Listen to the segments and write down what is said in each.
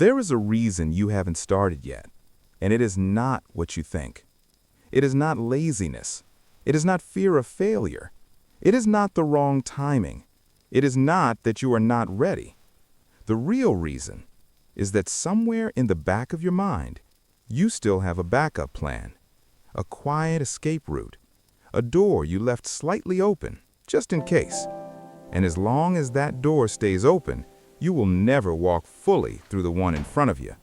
There is a reason you haven't started yet, and it is not what you think. It is not laziness. It is not fear of failure. It is not the wrong timing. It is not that you are not ready. The real reason is that somewhere in the back of your mind, you still have a backup plan, a quiet escape route, a door you left slightly open, just in case. And as long as that door stays open, you will never walk fully through the one in front of you.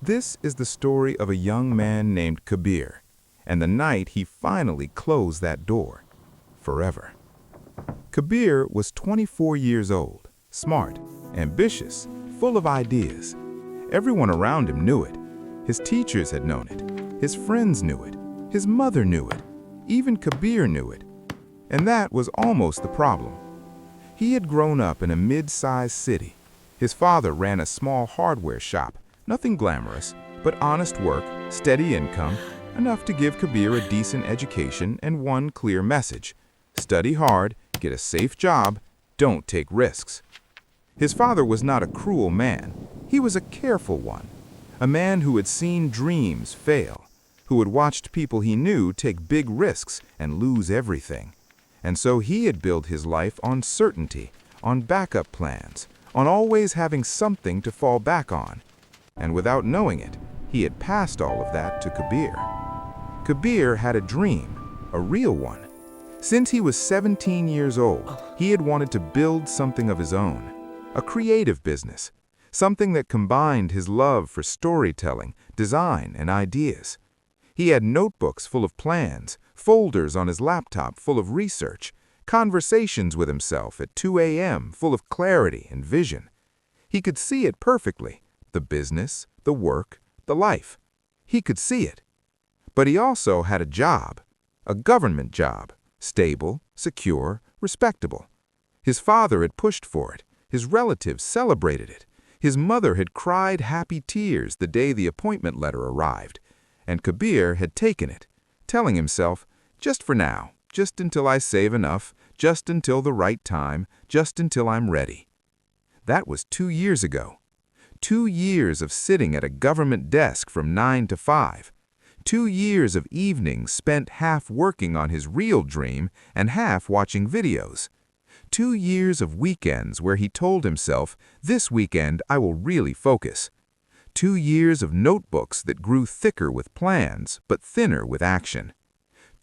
This is the story of a young man named Kabir, and the night he finally closed that door, forever. Kabir was 24 years old, smart, ambitious, full of ideas. Everyone around him knew it. His teachers had known it. His friends knew it. His mother knew it. Even Kabir knew it. And that was almost the problem. He had grown up in a mid-sized city. His father ran a small hardware shop, nothing glamorous, but honest work, steady income, enough to give Kabir a decent education and one clear message: study hard, get a safe job, don't take risks. His father was not a cruel man. He was a careful one, a man who had seen dreams fail, who had watched people he knew take big risks and lose everything. And so he had built his life on certainty, on backup plans, on always having something to fall back on. And without knowing it, he had passed all of that to Kabir. Kabir had a dream, a real one. Since he was 17 years old, he had wanted to build something of his own, a creative business, something that combined his love for storytelling, design, and ideas. He had notebooks full of plans, folders on his laptop full of research, conversations with himself at 2 a.m. full of clarity and vision. He could see it perfectly, the business, the work, the life. He could see it. But he also had a job, a government job, stable, secure, respectable. His father had pushed for it. His relatives celebrated it. His mother had cried happy tears the day the appointment letter arrived. And Kabir had taken it, telling himself, just for now, just until I save enough, just until the right time, just until I'm ready. That was 2 years ago. 2 years of sitting at a government desk from 9 to 5. 2 years of evenings spent half working on his real dream and half watching videos. 2 years of weekends where he told himself, this weekend I will really focus. 2 years of notebooks that grew thicker with plans, but thinner with action.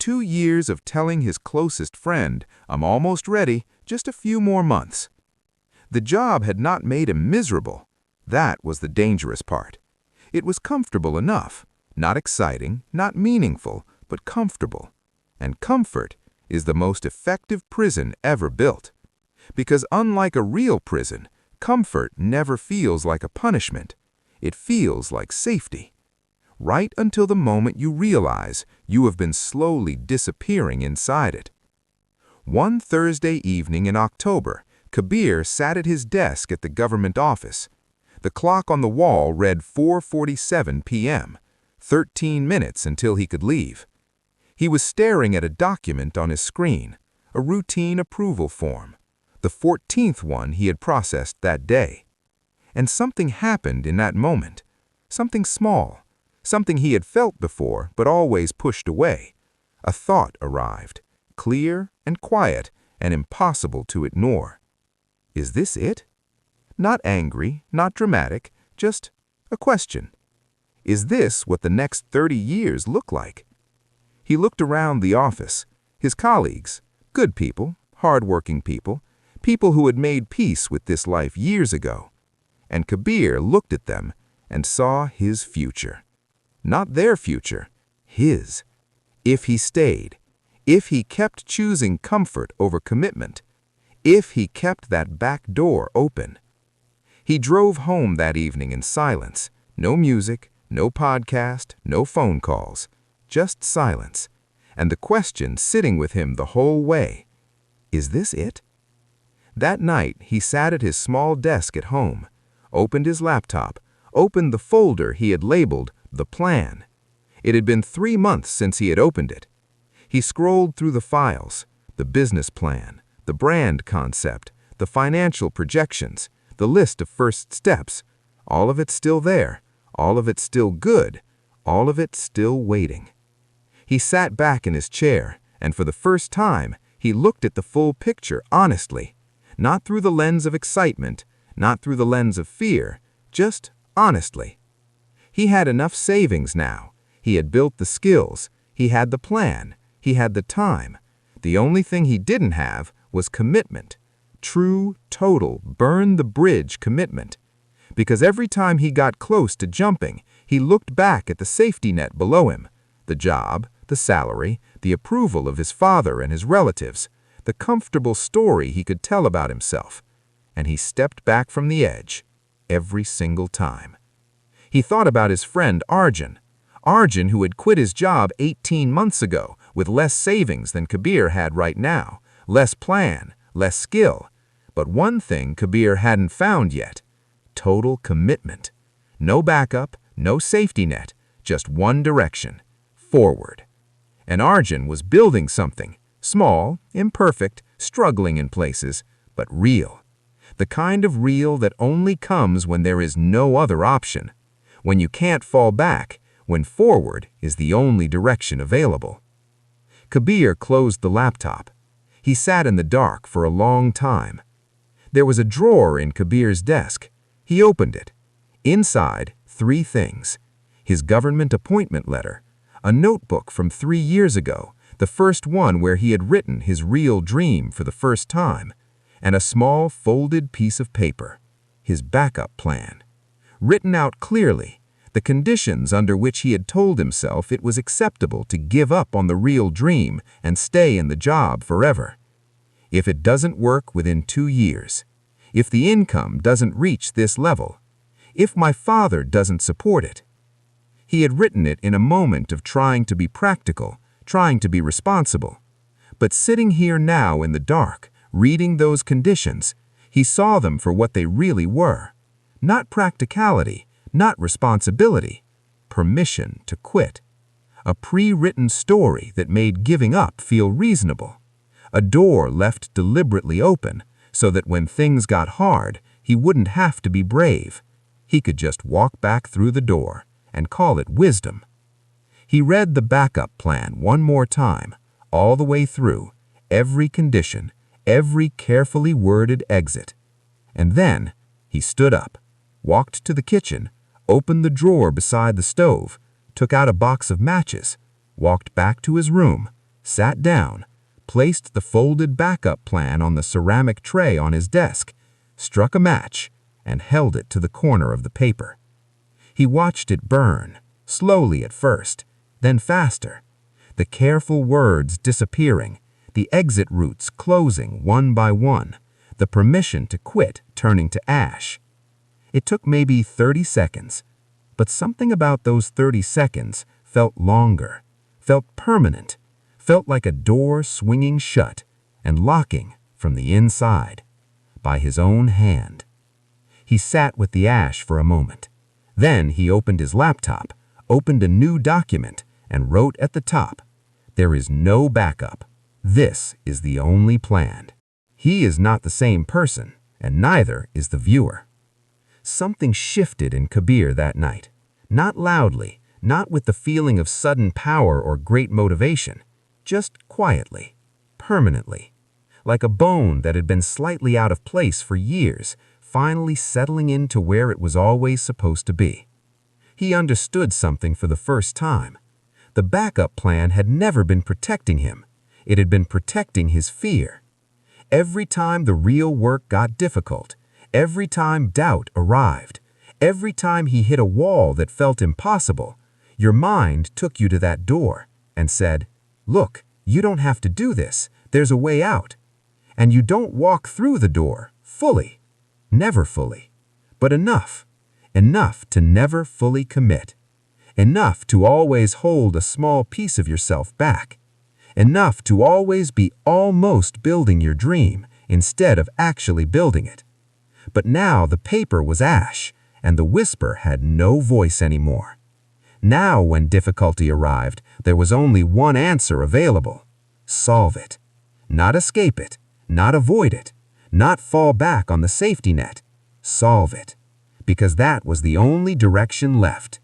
2 years of telling his closest friend, I'm almost ready, just a few more months. The job had not made him miserable. That was the dangerous part. It was comfortable enough, not exciting, not meaningful, but comfortable. And comfort is the most effective prison ever built. Because unlike a real prison, comfort never feels like a punishment. It feels like safety. Right until the moment you realize you have been slowly disappearing inside it. One Thursday evening in October, Kabir sat at his desk at the government office. The clock on the wall read 4:47 p.m., 13 minutes until he could leave. He was staring at a document on his screen, a routine approval form, the 14th one he had processed that day. And something happened in that moment, something small, something he had felt before but always pushed away. A thought arrived, clear and quiet and impossible to ignore. Is this it? Not angry, not dramatic, just a question. Is this what the next 30 years look like? He looked around the office. His colleagues, good people, hard-working people, people who had made peace with this life years ago. And Kabir looked at them and saw his future. Not their future, his. If he stayed, if he kept choosing comfort over commitment, if he kept that back door open. He drove home that evening in silence. No music, no podcast, no phone calls, just silence. And the question sitting with him the whole way, is this it? That night, he sat at his small desk at home, opened his laptop, opened the folder he had labeled The Plan. It had been 3 months since he had opened it. He scrolled through the files, the business plan, the brand concept, the financial projections, the list of first steps, All of it still there, all of it still good, all of it still waiting. He sat back in his chair, and for the first time, he looked at the full picture honestly, not through the lens of excitement, not through the lens of fear, just honestly. He had enough savings now. He had built the skills. He had the plan. He had the time. The only thing he didn't have was commitment. True, total, burn-the-bridge commitment. Because every time he got close to jumping, he looked back at the safety net below him. The job, the salary, the approval of his father and his relatives, the comfortable story he could tell about himself. And he stepped back from the edge every single time. He thought about his friend Arjun. Arjun, who had quit his job 18 months ago with less savings than Kabir had right now, less plan, less skill. But one thing Kabir hadn't found yet: total commitment. No backup, no safety net, just one direction: forward. And Arjun was building something, small, imperfect, struggling in places, but real. The kind of real that only comes when there is no other option, when you can't fall back, when forward is the only direction available. Kabir closed the laptop. He sat in the dark for a long time. There was a drawer in Kabir's desk. He opened it. Inside, 3 things: his government appointment letter, a notebook from 3 years ago, the first one where he had written his real dream for the first time, and a small folded piece of paper, his backup plan. Written out clearly, the conditions under which he had told himself it was acceptable to give up on the real dream and stay in the job forever. If it doesn't work within 2 years, if the income doesn't reach this level, if my father doesn't support it. He had written it in a moment of trying to be practical, trying to be responsible. But sitting here now in the dark, reading those conditions, he saw them for what they really were. Not practicality, not responsibility, permission to quit. A pre-written story that made giving up feel reasonable. A door left deliberately open so that when things got hard, he wouldn't have to be brave. He could just walk back through the door and call it wisdom. He read the backup plan one more time, all the way through, every condition, every carefully worded exit. And then he stood up, walked to the kitchen, opened the drawer beside the stove, took out a box of matches, walked back to his room, sat down, placed the folded backup plan on the ceramic tray on his desk, struck a match, and held it to the corner of the paper. He watched it burn, slowly at first, then faster, the careful words disappearing, the exit routes closing one by one, the permission to quit turning to ash. It took maybe 30 seconds, but something about those 30 seconds felt longer, felt permanent, felt like a door swinging shut and locking from the inside, by his own hand. He sat with the ash for a moment. Then he opened his laptop, opened a new document, and wrote at the top, "There is no backup. This is the only plan." He is not the same person, and neither is the viewer. Something shifted in Kabir that night. Not loudly, not with the feeling of sudden power or great motivation, just quietly, permanently, like a bone that had been slightly out of place for years, finally settling into where it was always supposed to be. He understood something for the first time. The backup plan had never been protecting him. It had been protecting his fear. Every time the real work got difficult, every time doubt arrived, every time he hit a wall that felt impossible, your mind took you to that door and said, "Look, you don't have to do this. There's a way out." And you don't walk through the door fully, never fully, but enough to never fully commit, enough to always hold a small piece of yourself back, enough to always be almost building your dream instead of actually building it. But now the paper was ash, and the whisper had no voice anymore. Now, when difficulty arrived, there was only one answer available: solve it. Not escape it, not avoid it, not fall back on the safety net. Solve it. because that was the only direction left.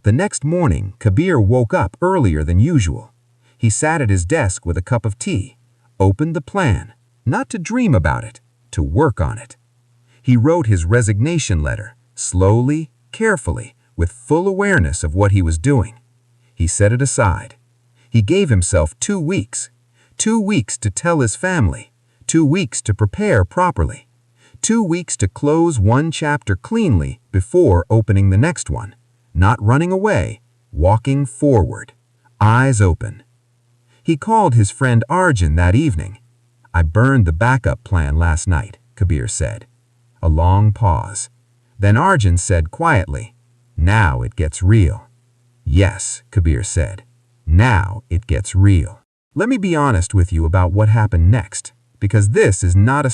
The next morning, Kabir woke up earlier than usual. He sat at his desk with a cup of tea, opened the plan, not to dream about it, to work on it. He wrote his resignation letter, slowly, carefully, with full awareness of what he was doing. He set it aside. He gave himself 2 weeks. 2 weeks to tell his family. 2 weeks to prepare properly. 2 weeks to close one chapter cleanly before opening the next one. Not running away, walking forward, eyes open. He called his friend Arjun that evening. "I burned the backup plan last night," Kabir said. A long pause. Then Arjun said quietly, "Now it gets real." "Yes," Kabir said. "Now it gets real." Let me be honest with you about what happened next, because this is not a